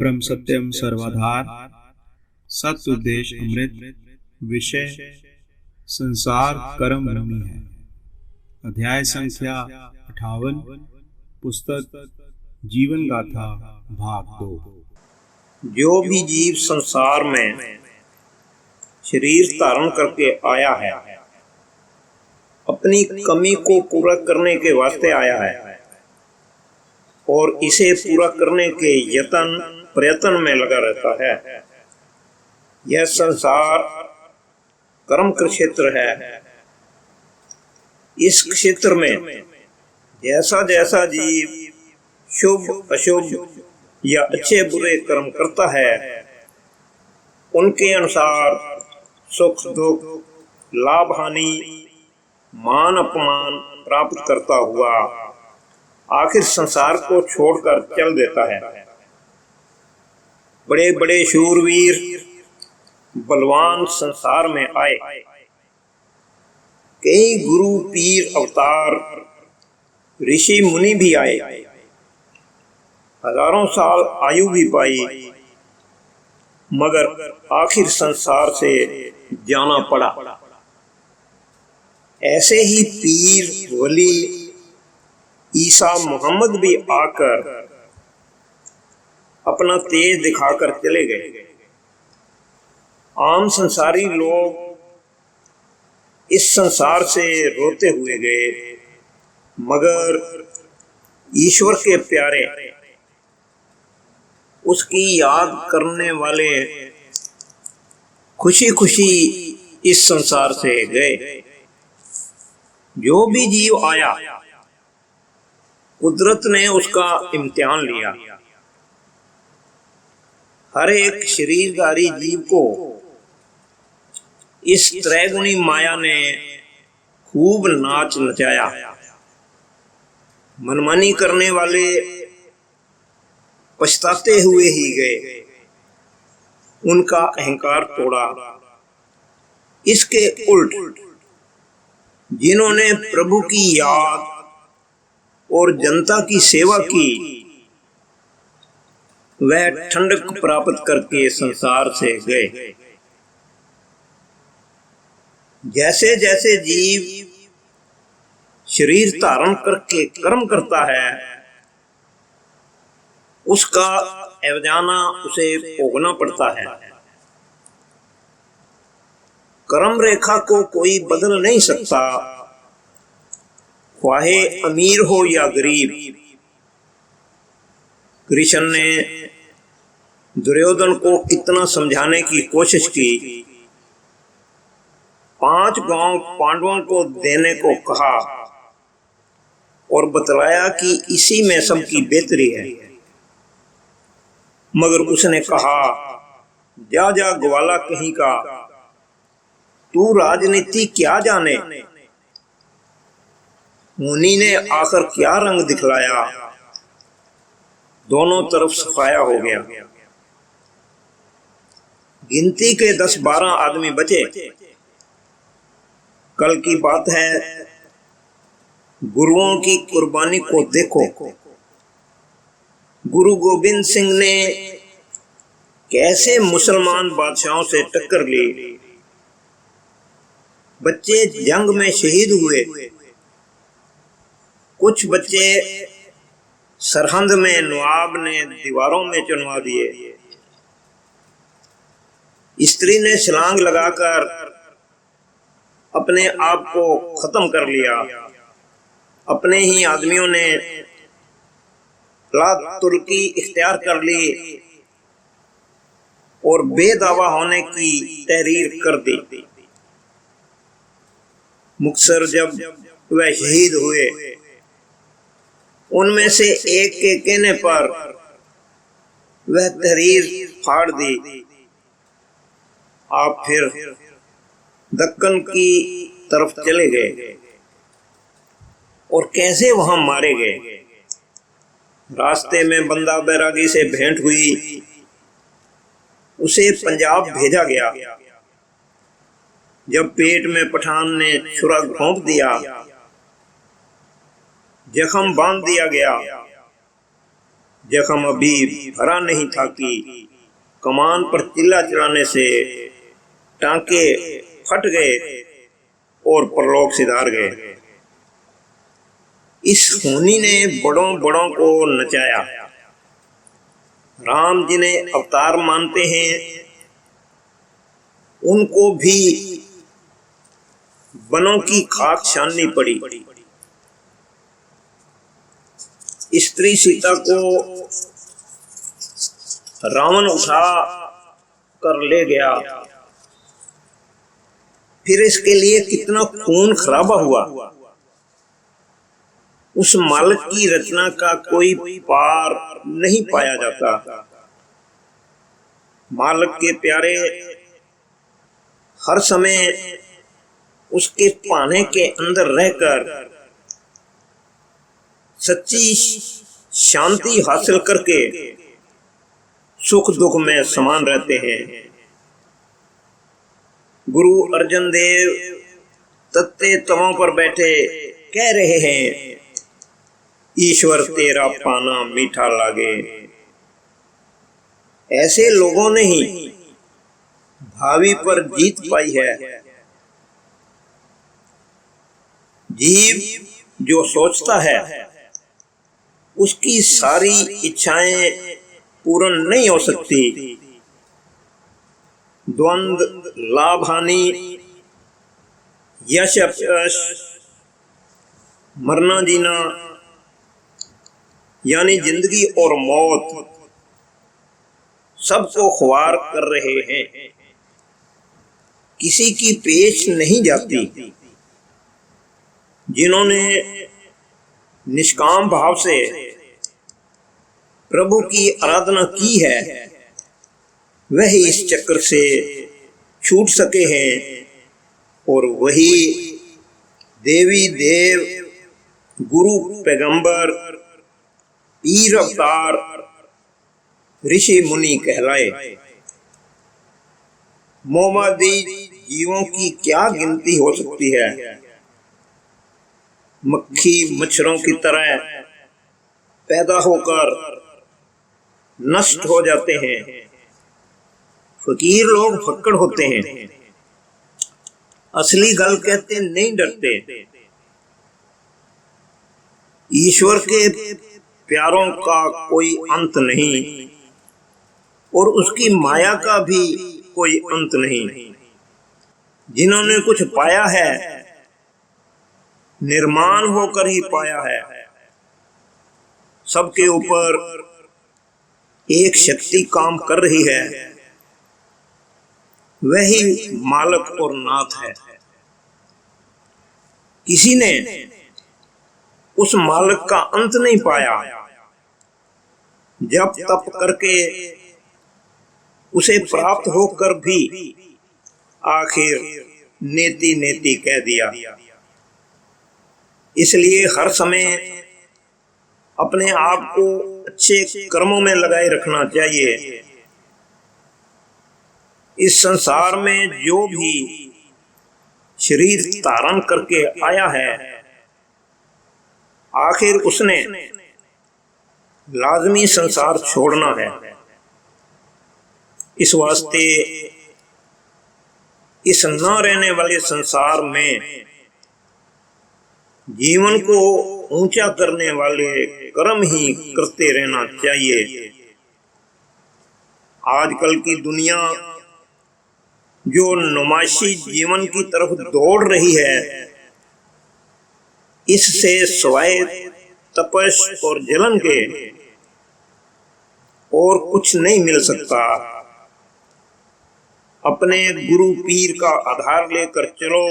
ब्रह्म सत्यम सर्वाधार। सत्य उद्देश्य अमृत। विषय संसार कर्म भूमि है। अध्याय संख्या 58। पुस्तक जीवन गाथा भाग 2। जो भी जीव संसार में शरीर धारण करके आया है, अपनी कमी को पूरा करने के वास्ते आया है और इसे पूरा करने के प्रयत्न में लगा रहता है। यह संसार कर्म का क्षेत्र है। इस क्षेत्र में जैसा जैसा जीव शुभ अशुभ या अच्छे बुरे कर्म करता है, उनके अनुसार सुख दुख, लाभ हानि, मान अपमान प्राप्त करता हुआ आखिर संसार को छोड़कर चल देता है। बड़े बड़े शूरवीर बलवान संसार में आए, कई गुरु पीर अवतार ऋषि मुनि भी आए, हजारों साल आयु भी पाई, मगर आखिर संसार से जाना पड़ा। ऐसे ही पीर वली ईसा मोहम्मद भी आकर अपना तेज दिखाकर चले गए। आम संसारी लोग इस संसार से रोते हुए गए, मगर ईश्वर के प्यारे उसकी याद करने वाले खुशी खुशी इस संसार से गए। जो भी जीव आया, कुदरत ने उसका इम्तिहान लिया। हर एक शरीरधारी जीव को इस त्रैगुणी माया ने खूब नाच नचाया। मनमानी करने वाले पछताते हुए ही गए, उनका अहंकार तोड़ा। इसके उल्ट जिन्होंने प्रभु की याद और जनता की सेवा की, वह ठंडक प्राप्त करके संसार से गए। जैसे जैसे जीव शरीर धारण करके कर्म करता है, उसका एवजाना उसे भोगना पड़ता है। कर्म रेखा को कोई बदल नहीं सकता, चाहे अमीर हो या गरीब। कृष्ण ने दुर्योधन को कितना समझाने की कोशिश की। 5 गांव पांडवों को देने को कहा और बतलाया कि इसी में सबकी बेहतरी है, मगर उसने कहा, जा जा ग्वाला कहीं का, तू राजनीति क्या जाने। मुनि ने आकर क्या रंग दिखलाया, दोनों तरफ सफाया हो गया। गिनती के 10-12 आदमी बचे। कल की बात है, गुरुओं की कुर्बानी को देखो। गुरु गोविंद सिंह ने कैसे मुसलमान बादशाहों से टक्कर ली। बच्चे जंग में शहीद हुए, कुछ बच्चे सरहंद में नवाब ने दीवारों में चुनवा दिए। स्त्री ने छलांग लगाकर अपने आप को खत्म कर लिया। अपने ही आदमियों ने तुर्की इख्तियार कर ली और बेदावा होने की तहरीर कर दी। मुक्तसर जब वह शहीद हुए, उनमें से एक के कहने पर वह तहरीर फाड़ दी। आप फिर दक्कन की तरफ चले गए और कैसे वहां मारे गए। रास्ते में बंदा बैरागी से भेंट हुई, उसे पंजाब भेजा गया। जब पेट में पठान ने छुरा घोंप दिया, जख्म बांध दिया गया, जख्म अभी भरा नहीं था कि कमान पर चिल्ला चलाने से टांके फट गए और परलोक सिधार गए। इस खूनी ने बड़ों बड़ों को नचाया। राम जिन्हें अवतार मानते हैं उनको भी वनों की खाक छाननी पड़ी। स्त्री सीता को रावण उठा कर ले गया। फिर इसके लिए कितना खून खराबा हुआ। उस मालिक की रचना का कोई पार नहीं पाया जाता। मालिक के प्यारे हर समय उसके पाने के अंदर रहकर सच्ची शांति हासिल करके सुख दुख में समान रहते हैं। गुरु अर्जन देव तत्ते तवों पर बैठे कह रहे हैं, ईश्वर तेरा पाना मीठा लागे। ऐसे लोगों ने ही भावी पर जीत पाई है। जीव जो सोचता है उसकी सारी इच्छाएं पूर्ण नहीं हो सकती। द्वंद्व, लाभ हानि, यश अपयश, मरना जीना यानी जिंदगी और मौत सबको ख्वार कर रहे हैं। किसी की पेश नहीं जाती। जिन्होंने निष्काम भाव से प्रभु की आराधना की है वही इस चक्र से छूट सके हैं और वही देवी देव, गुरु, पैगंबर, पीर, अवतार, ऋषि मुनि कहलाए। मोहम्मदी जीवों की क्या गिनती हो सकती है। मक्खी मच्छरों की तरह पैदा होकर नष्ट हो जाते हैं। फकीर लोग फक्कड़ होते हैं। असली गल कहते नहीं डरते। ईश्वर के प्यारों का कोई अंत नहीं और उसकी माया का भी कोई अंत नहीं। जिन्होंने कुछ पाया है निर्माण होकर ही पाया है। सबके ऊपर एक शक्ति काम कर रही है, वही मालिक और नाथ है। किसी ने उस मालिक का अंत नहीं पाया। जब तप करके उसे प्राप्त होकर भी आखिर नेति नेति कह दिया। इसलिए हर समय अपने आप को अच्छे कर्मों में लगाए रखना चाहिए। इस संसार में जो भी शरीर धारण करके आया है आखिर उसने लाजमी संसार छोड़ना है। इस वास्ते इस न रहने वाले संसार में जीवन को ऊंचा करने वाले कर्म ही करते रहना चाहिए। आजकल की दुनिया जो नुमाइशी जीवन की तरफ दौड़ रही है, इससे सिवाय तपस और जलन के और कुछ नहीं मिल सकता। अपने गुरु पीर का आधार लेकर चलो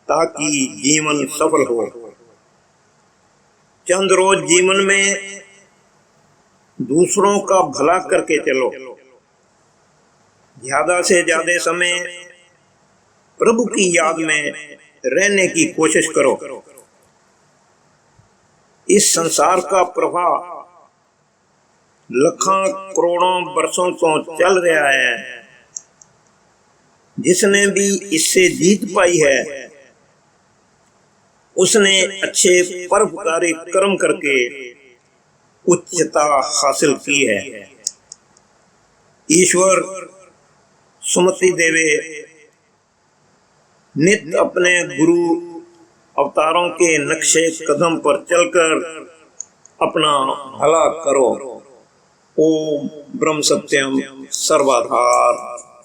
ताकि जीवन सफल हो। चंद रोज जीवन में दूसरों का भला करके चलो। ज्यादा से ज्यादा समय प्रभु की याद में रहने की कोशिश करो। इस संसार का प्रवाह लाखों करोड़ों वर्षों तो चल रहा है। जिसने भी इससे जीत पाई है उसने अच्छे परोपकारी कर्म करके उच्चता हासिल की है। ईश्वर सुमति देवे नित्य अपने गुरु अवतारों के नक्शे कदम पर चलकर अपना भला करो। ओम ब्रह्म सत्यम सर्वाधार।